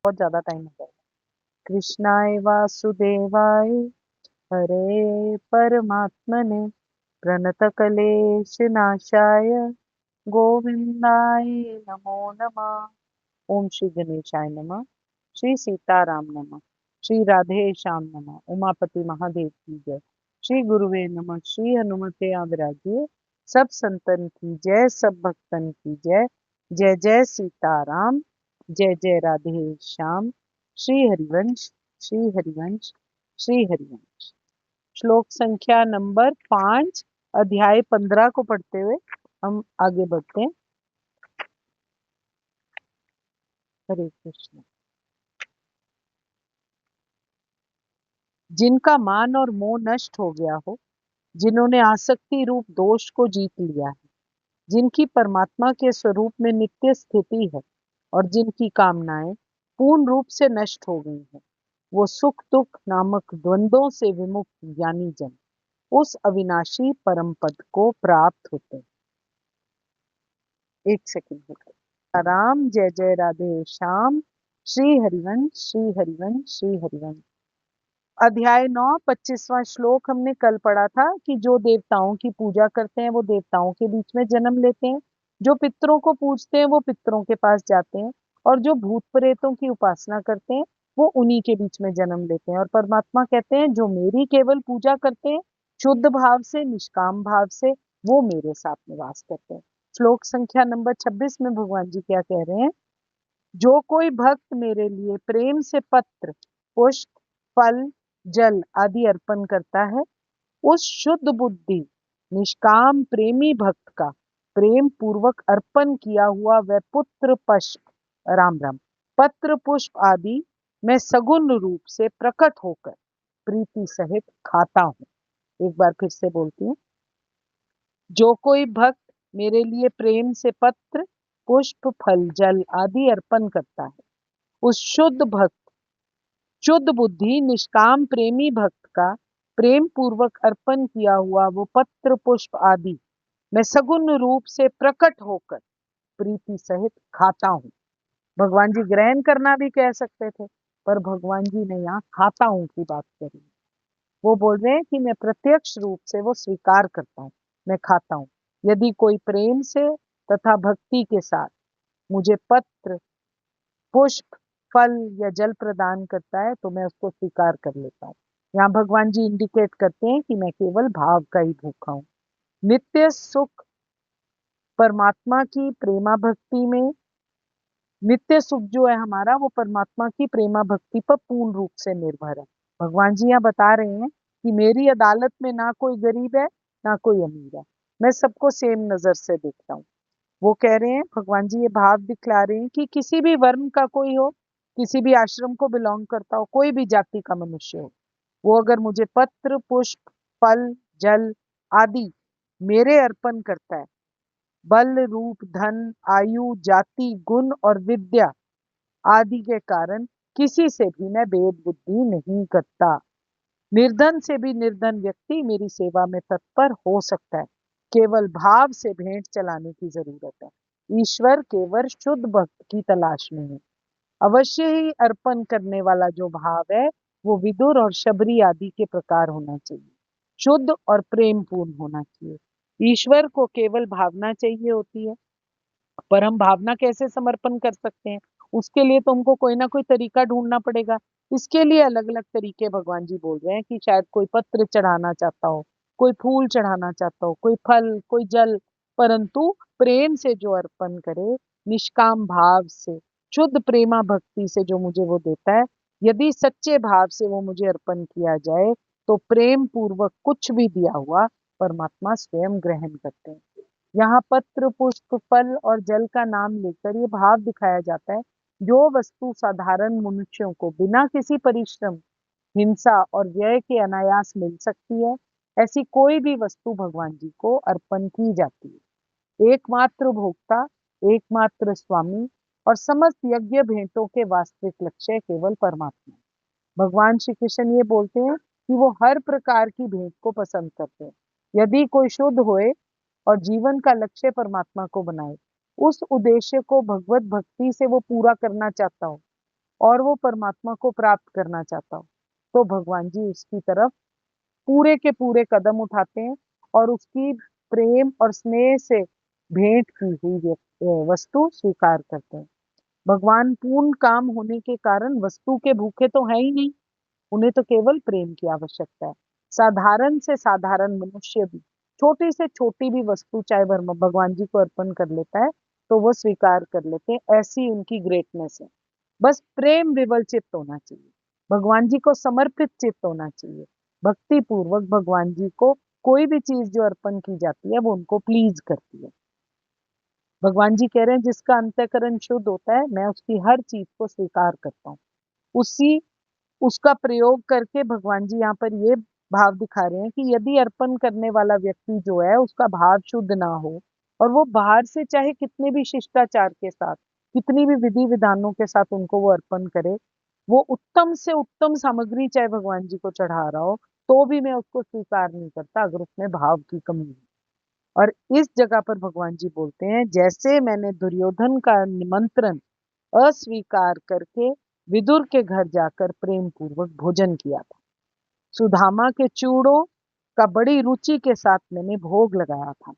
बहुत ज्यादा टाइम हो जाएगा। कृष्णाय वासुदेवाय हरे परमात्मने प्रणतकलेशनाशाय गोविंदाय नमो नमः। ओम श्री गणेशाय नमः। श्री सीताराम नमः। श्री राधे श्याम नमः। उमापति महादेव की जय। श्री गुरुवे नमः। श्री हनुमते आविराजिए। सब संतन की जय, सब भक्तन की जय। जय जय सीताराम, जय जय राधे श्याम। श्री हरिवंश, श्री हरिवंश, श्री हरिवंश। श्लोक संख्या नंबर 5, अध्याय 15 को पढ़ते हुए हम आगे बढ़ते हैं। हरे कृष्ण। जिनका मान और मोह नष्ट हो गया हो, जिन्होंने आसक्ति रूप दोष को जीत लिया है, जिनकी परमात्मा के स्वरूप में नित्य स्थिति है और जिनकी कामनाएं पूर्ण रूप से नष्ट हो गई हैं, वो सुख दुख नामक द्वंद्वों से विमुक्त ज्ञानी जन उस अविनाशी परम पद को प्राप्त होते हैं। एक सेकंड होते राम, जय जय राधे श्याम। श्री हरिवंश, श्री हरिवंश, श्री हरिवंश। अध्याय 9, 25वां श्लोक हमने कल पढ़ा था कि जो देवताओं की पूजा करते हैं वो देवताओं के बीच में जन्म लेते हैं, जो पितरों को पूजते हैं वो पितरों के पास जाते हैं, और जो भूत प्रेतों की उपासना करते हैं वो उन्हीं के बीच में जन्म लेते हैं। और परमात्मा कहते हैं जो मेरी केवल पूजा करते हैं शुद्ध भाव से, निष्काम भाव से, वो मेरे साथ निवास करते हैं। श्लोक संख्या नंबर 26 में भगवान जी क्या कह रहे हैं? जो कोई भक्त मेरे लिए प्रेम से पत्र, पुष्प, फल, जल आदि अर्पण करता है, उस शुद्ध बुद्धि निष्काम प्रेमी भक्त का प्रेम पूर्वक अर्पण किया हुआ वह पुत्र पुष्प, राम राम, पत्र पुष्प आदि मैं सगुण रूप से प्रकट होकर प्रीति सहित खाता हूँ। एक बार फिर से बोलती हूँ। जो कोई भक्त मेरे लिए प्रेम से पत्र, पुष्प, फल, जल आदि अर्पण करता है, उस शुद्ध भक्त, शुद्ध बुद्धि निष्काम प्रेमी भक्त का प्रेम पूर्वक अर्पण किया हुआ वो पत्र पुष्प आदि मैं सगुण रूप से प्रकट होकर प्रीति सहित खाता हूँ। भगवान जी ग्रहण करना भी कह सकते थे, पर भगवान जी ने यहाँ खाता हूँ की बात करी। वो बोल रहे हैं कि मैं प्रत्यक्ष रूप से वो स्वीकार करता हूँ, मैं खाता हूँ। यदि कोई प्रेम से तथा भक्ति के साथ मुझे पत्र, पुष्प, फल या जल प्रदान करता है तो मैं उसको स्वीकार कर लेता हूँ। यहाँ भगवान जी इंडिकेट करते हैं कि मैं केवल भाव का ही भूखा हूँ। नित्य सुख परमात्मा की प्रेमा भक्ति में, नित्य सुख जो है हमारा वो परमात्मा की प्रेमा भक्ति पर पूर्ण रूप से निर्भर है। भगवान जी यहाँ बता रहे हैं कि मेरी अदालत में ना कोई गरीब है ना कोई अमीर है, मैं सबको सेम नजर से देखता हूँ। वो कह रहे हैं, भगवान जी ये भाव दिखला रहे हैं कि किसी भी वर्ण का कोई हो, किसी भी आश्रम को बिलोंग करता हो, कोई भी जाति का मनुष्य हो, वो अगर मुझे पत्र, पुष्प, फल, जल आदि मेरे अर्पण करता है, बल, रूप, धन, आयु, जाति, गुण और विद्या आदि के कारण किसी से भी मैं भेद बुद्धि नहीं करता। निर्धन से भी निर्धन व्यक्ति मेरी सेवा में तत्पर हो सकता है। केवल भाव से भेंट चलाने की जरूरत है। ईश्वर केवल शुद्ध भक्त की तलाश में है। अवश्य ही अर्पण करने वाला जो भाव है वो विदुर और शबरी आदि के प्रकार होना चाहिए, शुद्ध और प्रेम पूर्ण होना चाहिए। ईश्वर को केवल भावना चाहिए होती है, पर हम भावना कैसे समर्पण कर सकते हैं? उसके लिए तो हमको कोई ना कोई तरीका ढूंढना पड़ेगा। इसके लिए अलग अलग तरीके भगवान जी बोल रहे हैं कि शायद कोई पत्र चढ़ाना चाहता हो, कोई फूल चढ़ाना चाहता हो, कोई फल, कोई जल, परंतु प्रेम से जो अर्पण करे, निष्काम भाव से, शुद्ध प्रेमा भक्ति से जो मुझे वो देता है, यदि सच्चे भाव से वो मुझे अर्पण किया जाए तो प्रेम पूर्वक कुछ भी दिया हुआ परमात्मा स्वयं ग्रहण करते हैं। यहाँ पत्र, पुष्प, फल और जल का नाम लेकर ये भाव दिखाया जाता है, जो वस्तु साधारण मनुष्यों को बिना किसी परिश्रम, हिंसा और व्यय के अनायास मिल सकती है, ऐसी कोई भी वस्तु भगवान जी को अर्पण की जाती है। एकमात्र भोक्ता, एकमात्र स्वामी और समस्त यज्ञ भेंटों के वास्तविक लक्ष्य केवल परमात्मा है। भगवान श्री कृष्ण ये बोलते हैं कि वो हर प्रकार की भेंट को पसंद करते हैं। यदि कोई शुद्ध होए और जीवन का लक्ष्य परमात्मा को बनाए, उस उद्देश्य को भगवत भक्ति से वो पूरा करना चाहता हो और वो परमात्मा को प्राप्त करना चाहता हो, तो भगवान जी उसकी तरफ पूरे के पूरे कदम उठाते हैं और उसकी प्रेम और स्नेह से भेंट की हुई वस्तु स्वीकार करते हैं। भगवान पूर्ण काम होने के कारण वस्तु के भूखे तो है ही नहीं, उन्हें तो केवल प्रेम की आवश्यकता है। साधारण से साधारण मनुष्य भी छोटी से छोटी भी वस्तु चाहे भगवान जी को अर्पण कर लेता है तो वो स्वीकार कर लेते हैं, ऐसी उनकी ग्रेटनेस है। बस प्रेम विवल चित्त होना चाहिए, भगवान जी को समर्पित चित्त होना चाहिए। भक्ति पूर्वक भगवान जी को कोई भी चीज जो अर्पण की जाती है वो उनको प्लीज करती है। भगवान जी कह रहे हैं जिसका अंतःकरण शुद्ध होता है मैं उसकी हर चीज को स्वीकार करता हूँ। उसी उसका प्रयोग करके भगवान जी यहाँ पर ये भाव दिखा रहे हैं कि यदि अर्पण करने वाला व्यक्ति जो है उसका भाव शुद्ध ना हो और वो बाहर से चाहे कितने भी शिष्टाचार के साथ, कितनी भी विधि विधानों के साथ उनको वो अर्पण करे, वो उत्तम से उत्तम सामग्री चाहे भगवान जी को चढ़ा रहा हो, तो भी मैं उसको स्वीकार नहीं करता अगर उसमें भाव की कमी है। और इस जगह पर भगवान जी बोलते हैं जैसे मैंने दुर्योधन का निमंत्रण अस्वीकार करके विदुर के घर जाकर प्रेम पूर्वक भोजन किया था, सुदामा के चूड़ों का बड़ी रुचि के साथ मैंने भोग लगाया था,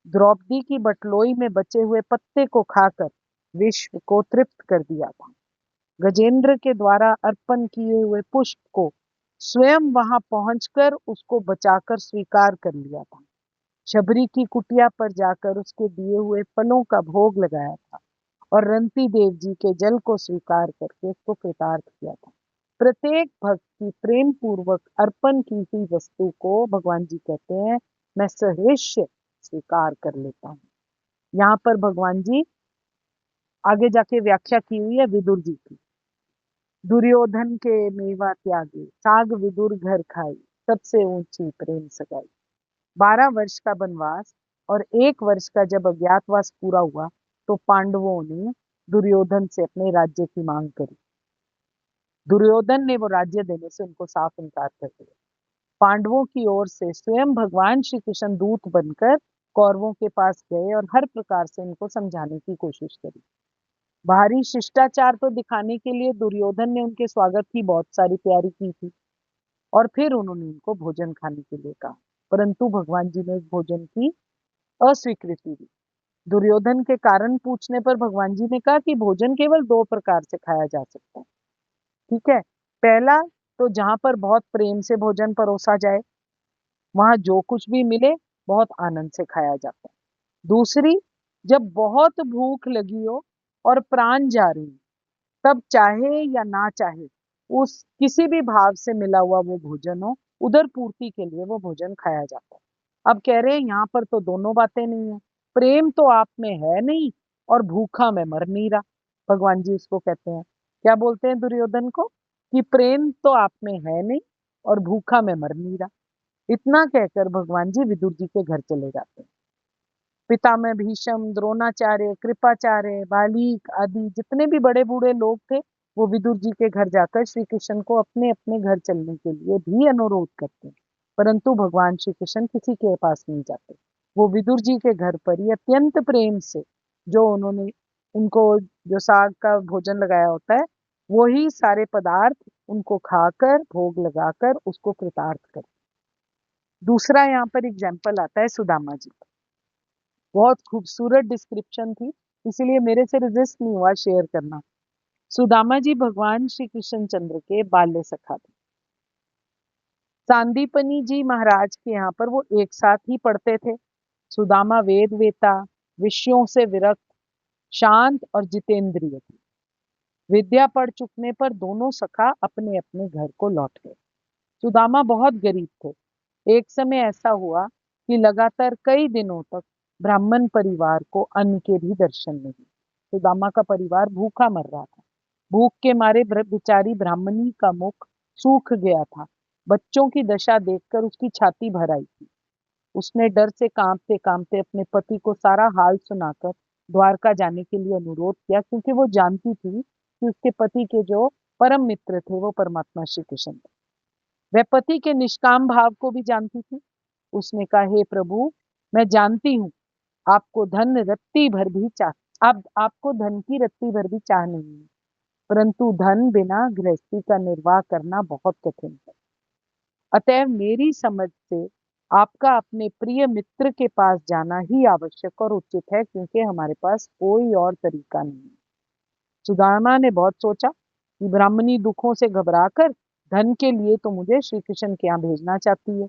द्रौपदी की बटलोई में बचे हुए पत्ते को खाकर विश्व को तृप्त कर दिया था, गजेंद्र के द्वारा अर्पण किए हुए पुष्प को स्वयं वहां पहुंचकर उसको बचाकर स्वीकार कर लिया था, शबरी की कुटिया पर जाकर उसके दिए हुए फलों का भोग लगाया था और रंती देव जी के जल को स्वीकार करके उसको कृतार्थ किया था। प्रत्येक भक्त की प्रेम पूर्वक अर्पण की हुई वस्तु को भगवान जी कहते हैं मैं सहर्ष स्वीकार कर लेता हूँ। यहाँ पर भगवान जी आगे जाके व्याख्या की हुई है विदुर जी की। दुर्योधन के मेवा त्यागी साग विदुर घर खाई, सबसे ऊंची प्रेम सगाई। 12 वर्ष का वनवास और 1 वर्ष का जब अज्ञातवास पूरा हुआ तो पांडवों ने दुर्योधन से अपने राज्य की मांग करी। दुर्योधन ने वो राज्य देने से उनको साफ इनकार कर दिया। पांडवों की ओर से स्वयं भगवान श्री कृष्ण दूत बनकर कौरवों के पास गए और हर प्रकार से इनको समझाने की कोशिश करी। बाहरी शिष्टाचार तो दिखाने के लिए दुर्योधन ने उनके स्वागत की बहुत सारी तैयारी की थी और फिर उन्होंने उनको भोजन खाने के लिए कहा, परंतु भगवान जी ने उस भोजन की अस्वीकृति दी। दुर्योधन के कारण पूछने पर भगवान जी ने कहा कि भोजन केवल 2 प्रकार से खाया जा सकता है, ठीक है। पहला, तो जहां पर बहुत प्रेम से भोजन परोसा जाए, वहां जो कुछ भी मिले बहुत आनंद से खाया जाता है। दूसरी, जब बहुत भूख लगी हो और प्राण जा रही हो, तब चाहे या ना चाहे उस किसी भी भाव से मिला हुआ वो भोजन हो, उधर पूर्ति के लिए वो भोजन खाया जाता है। अब कह रहे हैं यहाँ पर तो दोनों बातें नहीं है, प्रेम तो आप में है नहीं और भूखा मैं मर नहीं रहा। भगवान जी उसको कहते हैं, क्या बोलते हैं दुर्योधन को कि प्रेम तो आप में है नहीं और भूखा मैं मर नहीं रहा। इतना कहकर भगवान जी विदुर जी के घर चले जाते हैं। पितामह भीष्म, द्रोणाचार्य, कृपाचार्य, बालीक आदि जितने भी बड़े बूढ़े लोग थे वो विदुर जी के घर जाकर श्री कृष्ण को अपने अपने घर चलने के लिए भी अनुरोध करते हैं, परंतु भगवान श्री कृष्ण किसी के पास नहीं जाते। वो विदुर जी के घर पर ही अत्यंत प्रेम से जो उन्होंने उनको जो साग का भोजन लगाया होता है वही सारे पदार्थ उनको खाकर भोग लगाकर उसको कृतार्थ कर। दूसरा यहाँ पर एग्जाम्पल आता है सुदामा जी का। बहुत खूबसूरत डिस्क्रिप्शन थी, इसीलिए मेरे से रेजिस्ट नहीं हुआ शेयर करना। सुदामा जी भगवान श्री कृष्ण चंद्र के बाल्य सखा थे। सांदीपनी जी महाराज के यहाँ पर वो एक साथ ही पढ़ते थे। सुदामा वेद वेता, विषयों से विरक्त, शांत और जितेंद्रिय थे। विद्या पढ़ चुकने पर दोनों सखा अपने अपने घर को लौट गए। सुदामा बहुत गरीब थे। एक समय ऐसा हुआ कि लगातार कई दिनों तक ब्राह्मण परिवार को अन्न के भी दर्शन नहीं। सुदामा का परिवार भूखा मर रहा था। भूख के मारे बेचारी ब्राह्मणी का मुख सूख गया था। बच्चों की दशा देखकर उसकी छाती भर आई थी। उसने डर से कांपते कांपते अपने पति को सारा हाल सुनाकर द्वारका जाने के लिए अनुरोध किया, क्योंकि वो जानती थी कि उसके पति के जो परम मित्र थे वो परमात्मा श्री कृष्ण थे। वह पति के निष्काम भाव को भी जानती थी। उसने कहा, हे प्रभु, मैं जानती हूँ आपको धन रत्ती भर भी चाह आप आपको धन की रत्ती भर भी चाह नहीं है, परंतु धन बिना गृहस्थी का निर्वाह करना बहुत कठिन है। अतएव मेरी समझ से आपका अपने प्रिय मित्र के पास जाना ही आवश्यक और उचित है, क्योंकि हमारे पास कोई और तरीका नहीं है। सुदामा ने बहुत सोचा कि ब्राह्मणी दुखों से घबराकर धन के लिए तो मुझे श्री कृष्ण के यहाँ भेजना चाहती है।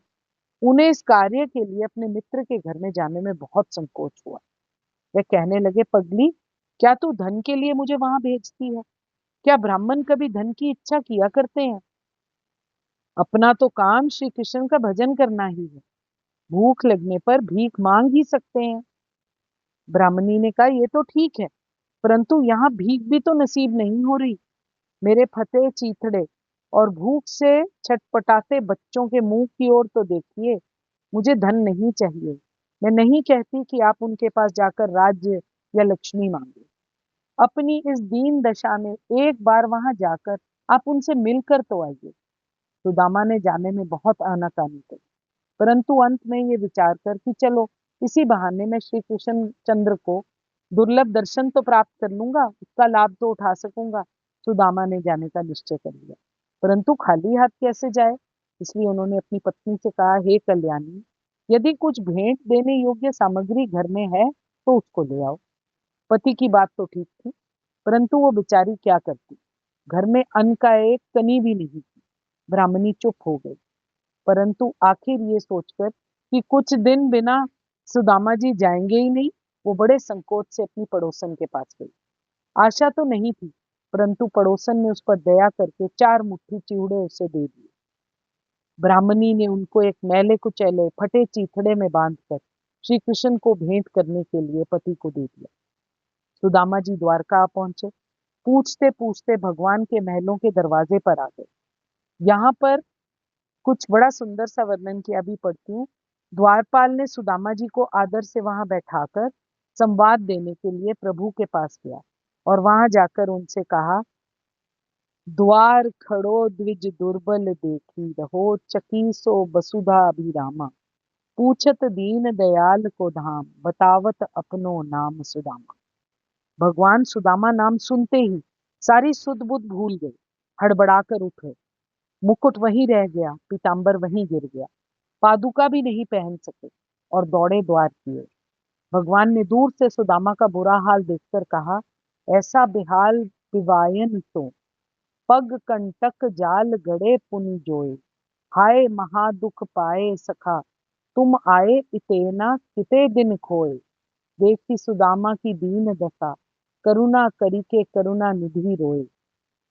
उन्हें इस कार्य के लिए अपने मित्र के घर में जाने में बहुत संकोच हुआ। वे कहने लगे, पगली, क्या तू धन के लिए मुझे वहां भेजती है? क्या ब्राह्मण कभी धन की इच्छा किया करते हैं? अपना तो काम श्री कृष्ण का भजन करना ही है। भूख लगने पर भीख मांग ही सकते हैं। ब्राह्मणी ने कहा, ये तो ठीक है, परंतु यहाँ भीख भी तो नसीब नहीं हो रही। मेरे फटे चीथड़े और भूख से छटपटाते बच्चों के मुंह की ओर तो देखिए। मुझे धन नहीं चाहिए। मैं नहीं कहती कि आप उनके पास जाकर राज्य या लक्ष्मी मांगे। अपनी इस दीन दशा में एक बार वहां जाकर आप उनसे मिलकर तो आइए। सुदामा ने जाने में बहुत आनाकानी की, परंतु अंत में ये विचार कर कि चलो, इसी बहाने मैं श्री कृष्ण चंद्र को दुर्लभ दर्शन तो प्राप्त कर लूंगा, उसका लाभ तो उठा सकूंगा। सुदामा ने जाने का निश्चय कर लिया, परंतु खाली हाथ कैसे जाए? इसलिए उन्होंने अपनी पत्नी से कहा, हे कल्याणी, यदि कुछ भेंट देने योग्य सामग्री घर में है तो उसको ले आओ। पति की बात तो ठीक थी, परंतु वो बेचारी क्या करती? घर में अन्न का एक कनी भी नहीं थी। ब्राह्मणी चुप हो गई, परंतु आखिर ये सोचकर कि कुछ दिन बिना सुदामा जी जाएंगे ही नहीं, वो बड़े संकोच से अपनी पड़ोसन के पास गई। आशा तो नहीं थी, परंतु पड़ोसन ने उस पर दया करके 4 मुट्ठी चिवड़े उसे दे दिए। ब्राह्मणी ने उनको एक मैले कुचैले फटे चीथड़े में बांधकर श्री कृष्ण को भेंट करने के लिए पति को दे दिया। सुदामा जी द्वारका आ पहुंचे। पूछते पूछते भगवान के महलों के दरवाजे पर आ गए। यहाँ पर कुछ बड़ा सुंदर सा वर्णन किया, भी पढ़ती हूँ। द्वारपाल ने सुदामा जी को आदर से वहां बैठाकर संवाद देने के लिए प्रभु के पास गया और वहां जाकर उनसे कहा, द्वार खड़ो द्विज दुर्बल देखी रहो, चकी सो वसुधा अभिरामा, पूछत दीन दयाल को धाम, बतावत अपनो नाम सुदामा। भगवान सुदामा नाम सुनते ही सारी सुध बुध भूल गए, हड़बड़ाकर उठे। मुकुट वहीं रह गया, पीतांबर वहीं गिर गया, पादुका भी नहीं पहन सके और दौड़े द्वार की ओर। भगवान ने दूर से सुदामा का बुरा हाल देखकर कहा, ऐसा बेहाल पिवायन तो पग कंटक जाल गड़े पुनि जोए, हाय महादुख पाए सखा, तुम आए इतेना किते दिन खोए। देखी सुदामा की दीन दशा, करुणा करी के करुणा निधि रोए,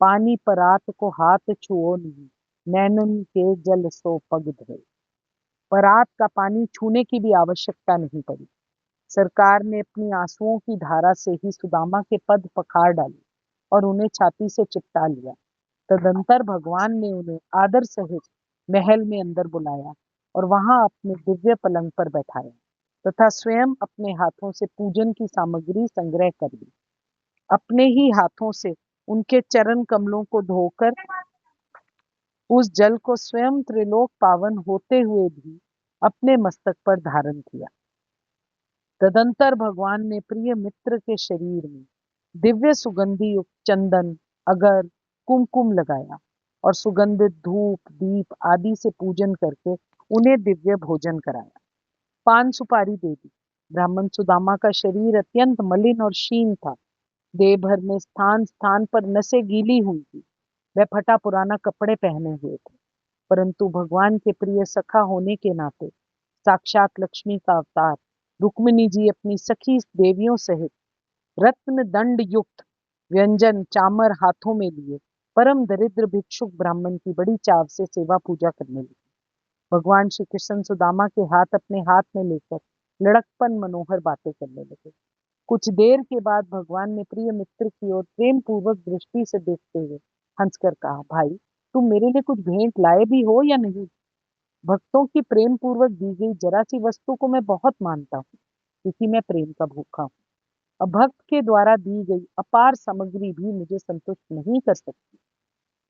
पानी परात को हाथ छुओ नहीं, नैनन के जल सो पग धोए। परात का पानी छूने की भी आवश्यकता नहीं पड़ी। सरकार ने अपनी आंसुओं की धारा से ही सुदामा के पद पखार डाले और उन्हें छाती से चिपटा लिया। तदंतर भगवान ने उन्हें आदर सहित महल में अंदर बुलाया और वहां अपने दिव्य पलंग पर बैठाया तथा स्वयं अपने हाथों से पूजन की सामग्री संग्रह कर ली। अपने ही हाथों से उनके चरण कमलों को धोकर उस जल को स्वयं त्रिलोक पावन होते हुए भी अपने मस्तक पर धारण किया। तदंतर भगवान ने प्रिय मित्र के शरीर में दिव्य सुगंधि युक्त चंदन, अगर, कुमकुम लगाया और सुगंधित धूप दीप आदि से पूजन करके उन्हें दिव्य भोजन कराया। पान सुपारी दे दी। ब्राह्मण सुदामा का शरीर अत्यंत मलिन और क्षीण था। देह भर में स्थान स्थान पर नसें गीली हुई थी। वह फटा पुराना कपड़े पहने हुए थे, परंतु भगवान के प्रिय सखा होने के नाते साक्षात लक्ष्मी का अवतार रुक्मिणी जी अपनी सखी देवियों सहित रत्न दंड युक्त व्यंजन चामर हाथों में लिए परम दरिद्र भिक्षुक ब्राह्मण की बड़ी चाव से सेवा पूजा करने लगी। भगवान श्री कृष्ण सुदामा के हाथ अपने हाथ में लेकर लड़कपन मनोहर बातें करने लगे। कुछ देर के बाद भगवान ने प्रिय मित्र की ओर प्रेम पूर्वक दृष्टि से देखते हुए हंसकर कहा, भाई, तुम मेरे लिए कुछ भेंट लाए भी हो या नहीं? भक्तों की प्रेम पूर्वक दी गई जरा सी वस्तु को मैं बहुत मानता हूँ, क्योंकि मैं प्रेम का भूखा हूँ। अब भक्त के द्वारा दी गई अपार सामग्री भी मुझे संतुष्ट नहीं कर सकती।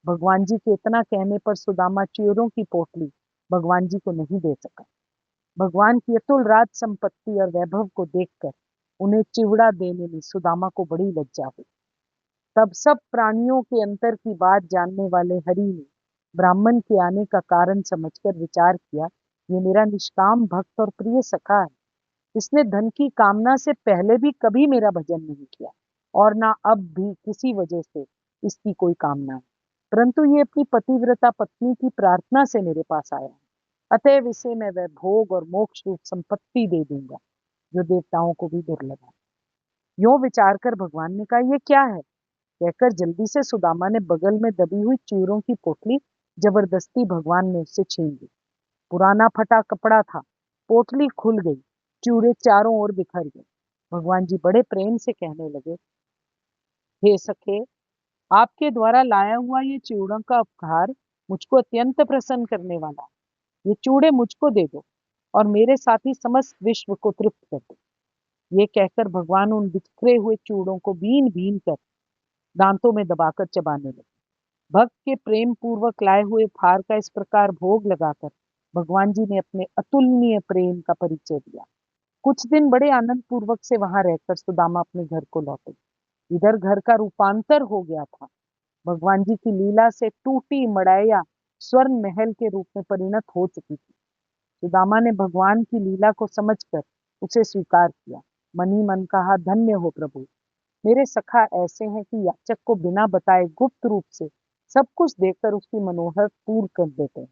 भगवान जी के इतना कहने पर सुदामा च्योरों की पोटली भगवान जी को नहीं दे सका। भगवान की अतुल राज संपत्ति और वैभव को देखकर उन्हें चिवड़ा देने में सुदामा को बड़ी लज्जा हुई। तब सब प्राणियों के अंतर की बात जानने वाले हरि ने ब्राह्मण के आने का कारण समझकर विचार किया, ये मेरा निष्काम भक्त और प्रिय सखा है। इसने धन की कामना से पहले भी कभी मेरा भजन नहीं किया और ना अब भी किसी वजह से इसकी कोई कामना है, परंतु ये अपनी पतिव्रता पत्नी की प्रार्थना से मेरे पास आया है। अतएव इसे मैं वह भोग और मोक्ष रूप संपत्ति दे दूंगा जो देवताओं को भी दुर्लभ है। यूं विचार कर भगवान ने कहा, ये क्या है? कहकर जल्दी से सुदामा ने बगल में दबी हुई चूरों की पोटली जबरदस्ती भगवान ने उससे छीन ली। पुराना फटा कपड़ा था, पोटली खुल गई, चूरे चारों ओर बिखर गए। भगवान जी बड़े प्रेम से कहने लगे, हे सखे, आपके द्वारा लाया हुआ ये चूड़ों का उपहार मुझको अत्यंत प्रसन्न करने वाला है। ये चूड़े मुझको दे दो और मेरे साथ ही समस्त विश्व को तृप्त कर दो। ये कहकर भगवान उन बिखरे हुए चूड़ों को बीन बीन कर दांतों में दबाकर चबाने लगे। भक्त के प्रेम पूर्वक लाए हुए उपहार का इस प्रकार भोग लगाकर भगवान जी ने अपने अतुलनीय प्रेम का परिचय दिया। कुछ दिन बड़े आनंद पूर्वक से वहां रहकर सुदामा अपने घर को लौटे। इधर घर का रूपांतर हो गया था। भगवान जी की लीला से टूटी मड़ैया स्वर्ण महल के रूप में परिणत हो चुकी थी। सुदामा ने भगवान की लीला को समझकर उसे स्वीकार किया। मन ही मन कहा, धन्य हो प्रभु, मेरे सखा ऐसे हैं कि याचक को बिना बताए गुप्त रूप से सब कुछ देकर उसकी मनोहर पूर्ण कर देते हैं।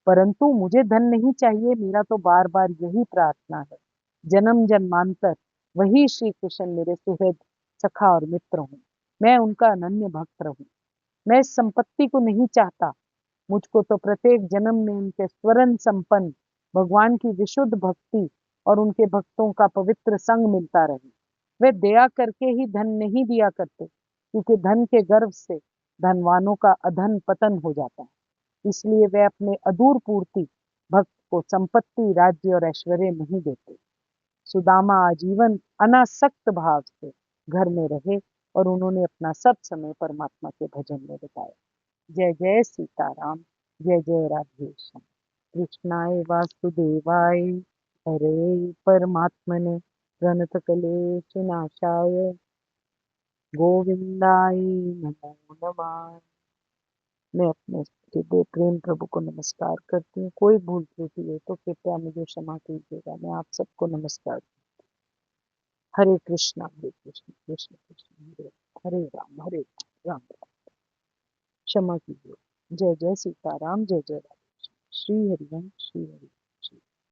परंतु मुझे धन नहीं चाहिए, मेरा तो बार बार यही प्रार्थना है, जन्म जन्मांतर वही श्री कृष्ण मेरे सुहृद सखा और मित्र हूँ, मैं उनका अनन्य भक्त रहूं। मैं इस संपत्ति को नहीं चाहता, मुझको तो प्रत्येक जन्म में उनके स्वरण संपन्न भगवान की विशुद्ध भक्ति और उनके भक्तों का पवित्र संग मिलता रहे। वे दया करके ही धन नहीं दिया करते, क्योंकि धन के गर्व से धनवानों का अधन पतन हो जाता है। इसलिए वे अपने अदूर पूर्ति भक्त को संपत्ति, राज्य और ऐश्वर्य नहीं देते। सुदामा आजीवन अनासक्त भाव से घर में रहे और उन्होंने अपना सब समय परमात्मा के भजन में बिताया। जय जय सीताराम, जय जय राधे श्याम। कृष्णाय वासुदेवाय हरे परमात्मने प्रणतकलेश नाशाय गोविंदाय नमो नमः। मैं अपने हृदय प्रेम प्रभु को नमस्कार करती हूँ। कोई भूल त्रुटि है तो कृपया मुझे क्षमा कीजिएगा। मैं आप सबको नमस्कार। हरे कृष्णा कृष्ण कृष्ण हरे हरे राम हरे राम राम राम। क्षमा कीजिए। जय जय सीताराम, जय जय राम। श्री हरिवंश, श्री हरि।